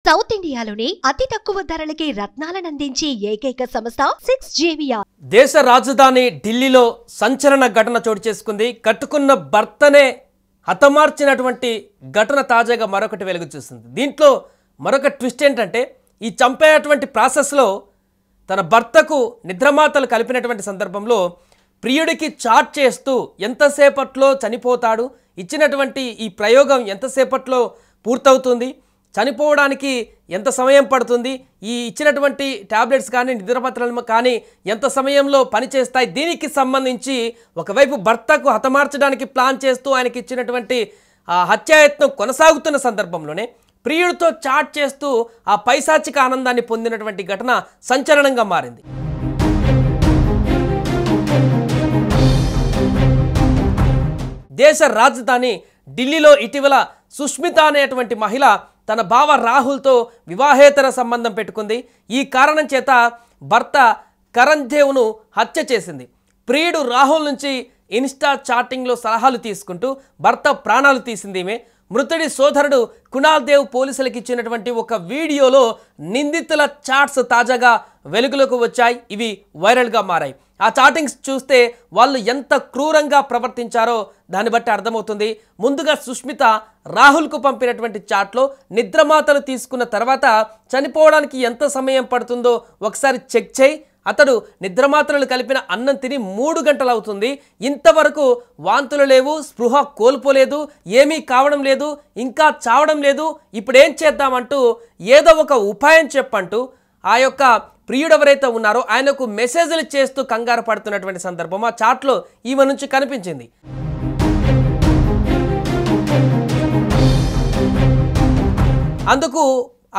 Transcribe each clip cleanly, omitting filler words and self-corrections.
South ఇండియాలోనే అతి తక్కువ ధరలకి రత్నాలను అందించే ఏకైక సంస్థ 6JVR. దేశ రాజధాని ఢిల్లీలో సంచలన ఘటన చోటు చేసుకుంది. కట్టుకున్న భర్తనే హతమార్చినటువంటి ఘటన తాజాగా మరొకటి వెలుగు చూస్తుంది. దీంట్లో మరొక ట్విస్ట్ ఏంటంటే ఈ చంపేటువంటి ప్రాసెస్లో తన భర్తకు నిద్రమాతలు కలిపినటువంటి సందర్భంలో ప్రియుడికి చాట్ చేస్తూ ఎంతసేపట్లో చనిపోతాడు, ఇచ్చినటువంటి ఈ ప్రయోగం ఎంతసేపట్లో పూర్తవుతుంది, చనిపోవడానికి ఎంత సమయం పడుతుంది, ఈ ఇచ్చినటువంటి టాబ్లెట్స్ కానీ నిద్రపత్రాలు కానీ ఎంత సమయంలో పనిచేస్తాయి, దీనికి సంబంధించి ఒకవైపు భర్తకు హతమార్చడానికి ప్లాన్ చేస్తూ ఆయనకి ఇచ్చినటువంటి హత్యాయత్నం కొనసాగుతున్న సందర్భంలోనే ప్రియుడితో చాట్ చేస్తూ ఆ పైశాచిక ఆనందాన్ని పొందినటువంటి ఘటన సంచలనంగా మారింది. దేశ రాజధాని ఢిల్లీలో ఇటీవల సుష్మిత అనేటువంటి మహిళ తన బావ రాహుల్తో వివాహేతర సంబంధం పెట్టుకుంది. ఈ కారణం చేత భర్త కరణ్ దేవ్ను హత్య చేసింది. ప్రియుడు రాహుల్ నుంచి ఇన్స్టా చాటింగ్లో సలహాలు తీసుకుంటూ భర్త ప్రాణాలు తీసింది ఈమె. మృతుడి సోదరుడు కునాల్ దేవ్ పోలీసులకు ఇచ్చినటువంటి ఒక వీడియోలో నిందితుల చాట్స్ తాజాగా వెలుగులోకి వచ్చాయి. ఇవి వైరల్గా మారాయి. ఆ చాటింగ్స్ చూస్తే వాళ్ళు ఎంత క్రూరంగా ప్రవర్తించారో దాన్ని బట్టి అర్థమవుతుంది. ముందుగా సుష్మిత రాహుల్కు పంపినటువంటి చాట్లో నిద్రమాతలు తీసుకున్న తర్వాత చనిపోవడానికి ఎంత సమయం పడుతుందో ఒకసారి చెక్ చేయి, అతడు నిద్రమాత్రలు కలిపిన అన్నం తిని 3 గంటలు అవుతుంది, ఇంతవరకు వాంతులు లేవు, స్పృహ కోల్పోలేదు, ఏమీ కావడం లేదు, ఇంకా చావడం లేదు, ఇప్పుడేం చేద్దామంటూ ఏదో ఒక ఉపాయం చెప్పంటూ ఆ యొక్క ప్రియుడు ఎవరైతే ఉన్నారో ఆయనకు మెసేజ్లు చేస్తూ కంగారు పడుతున్నటువంటి సందర్భం ఆ చాట్లో ఈమె నుంచి కనిపించింది. అందుకు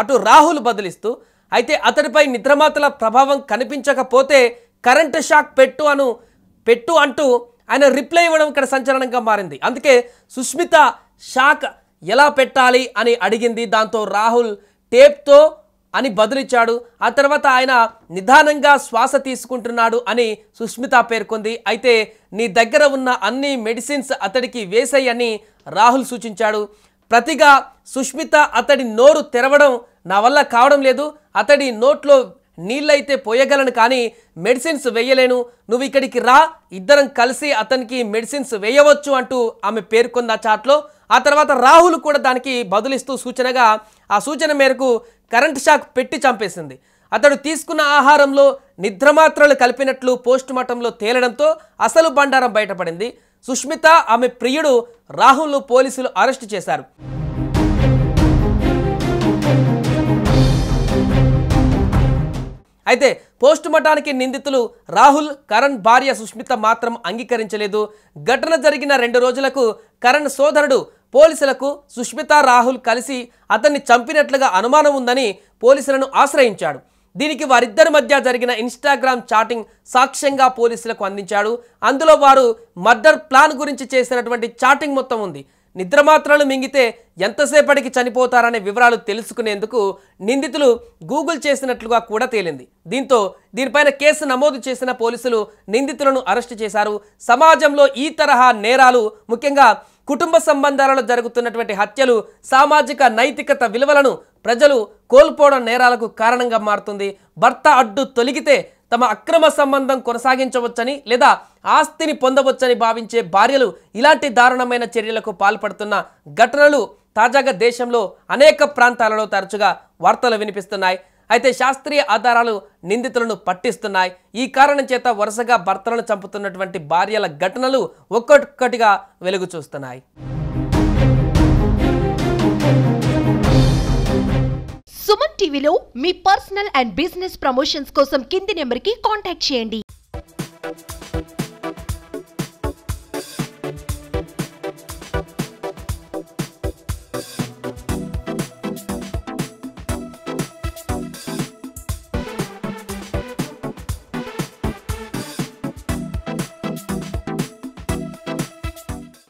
అటు రాహుల్ బదులిస్తూ అయితే అతడిపై నిద్రమాతల ప్రభావం కనిపించకపోతే కరెంటు షాక్ పెట్టు అంటూ ఆయన రిప్లై ఇవ్వడం ఇక్కడ సంచలనంగా మారింది. అందుకే సుష్మిత షాక్ ఎలా పెట్టాలి అని అడిగింది. దాంతో రాహుల్ టేప్తో అని బదులిచ్చాడు. ఆ తర్వాత ఆయన నిదానంగా శ్వాస తీసుకుంటున్నాడు అని సుష్మిత పేర్కొంది. అయితే నీ దగ్గర ఉన్న అన్ని మెడిసిన్స్ అతడికి వేసేయని రాహుల్ సూచించాడు. ప్రతిగా సుష్మిత అతడి నోరు తెరవడం నా వల్ల కావడం లేదు, అతడి నోట్లో నీళ్ళైతే పోయగలను కానీ మెడిసిన్స్ వేయలేను, నువ్వు ఇక్కడికి రా, ఇద్దరం కలిసి అతనికి మెడిసిన్స్ వేయవచ్చు అంటూ ఆమె పేర్కొంది ఆ చాట్లో. ఆ తర్వాత రాహుల్ కూడా దానికి బదులిస్తూ సూచనగా ఆ సూచన మేరకు కరెంట్ షాక్ పెట్టి చంపేసింది. అతడు తీసుకున్న ఆహారంలో నిద్రమాత్రలు కలిపినట్లు పోస్టుమార్టంలో తేలడంతో అసలు బండారం బయటపడింది. సుష్మిత ఆమె ప్రియుడు రాహుల్ను పోలీసులు అరెస్టు చేశారు. అయితే పోస్టుమార్టానికి నిందితులు రాహుల్, కరణ్ భార్య సుష్మిత మాత్రం అంగీకరించలేదు. ఘటన జరిగిన 2 రోజులకు కరణ్ సోదరుడు పోలీసులకు సుష్మిత, రాహుల్ కలిసి అతన్ని చంపినట్లుగా అనుమానం ఉందని పోలీసులను ఆశ్రయించాడు. దీనికి వారిద్దరి మధ్య జరిగిన ఇన్స్టాగ్రామ్ చాటింగ్ సాక్ష్యంగా పోలీసులకు అందించాడు. అందులో వారు మర్డర్ ప్లాన్ గురించి చేసినటువంటి చాటింగ్ మొత్తం ఉంది. నిద్రమాత్రలు మింగితే ఎంతసేపటికి చనిపోతారనే వివరాలు తెలుసుకునేందుకు నిందితులు గూగుల్ చేసినట్లుగా కూడా తేలింది. దీంతో దీనిపైన కేసు నమోదు చేసిన పోలీసులు నిందితులను అరెస్టు చేశారు. సమాజంలో ఈ తరహా నేరాలు, ముఖ్యంగా కుటుంబ సంబంధాలలో జరుగుతున్నటువంటి హత్యలు సామాజిక నైతికత విలువలను ప్రజలు కోల్పోవడం నేరాలకు కారణంగా మారుతుంది. భర్త అడ్డు తొలగితే తమ అక్రమ సంబంధం కొనసాగించవచ్చని లేదా ఆస్తిని పొందవచ్చని భావించే భార్యలు ఇలాంటి దారుణమైన చర్యలకు పాల్పడుతున్న ఘటనలు తాజాగా దేశంలో అనేక ప్రాంతాలలో తరచుగా వార్తలు వినిపిస్తున్నాయి. అయితే శాస్త్రీయ ఆధారాలు నిందితులను పట్టిస్తున్నాయి. ఈ కారణం చేత వరుసగా భర్తలను చంపుతున్నటువంటి భార్యల ఘటనలు ఒక్కొక్కటిగా వెలుగు చూస్తున్నాయి. సుమన్ టీవీలో మీ పర్సనల్ అండ్ బిజినెస్ ప్రమోషన్స్ కోసం కింది నెంబర్కి కాంటాక్ట్ చేయండి.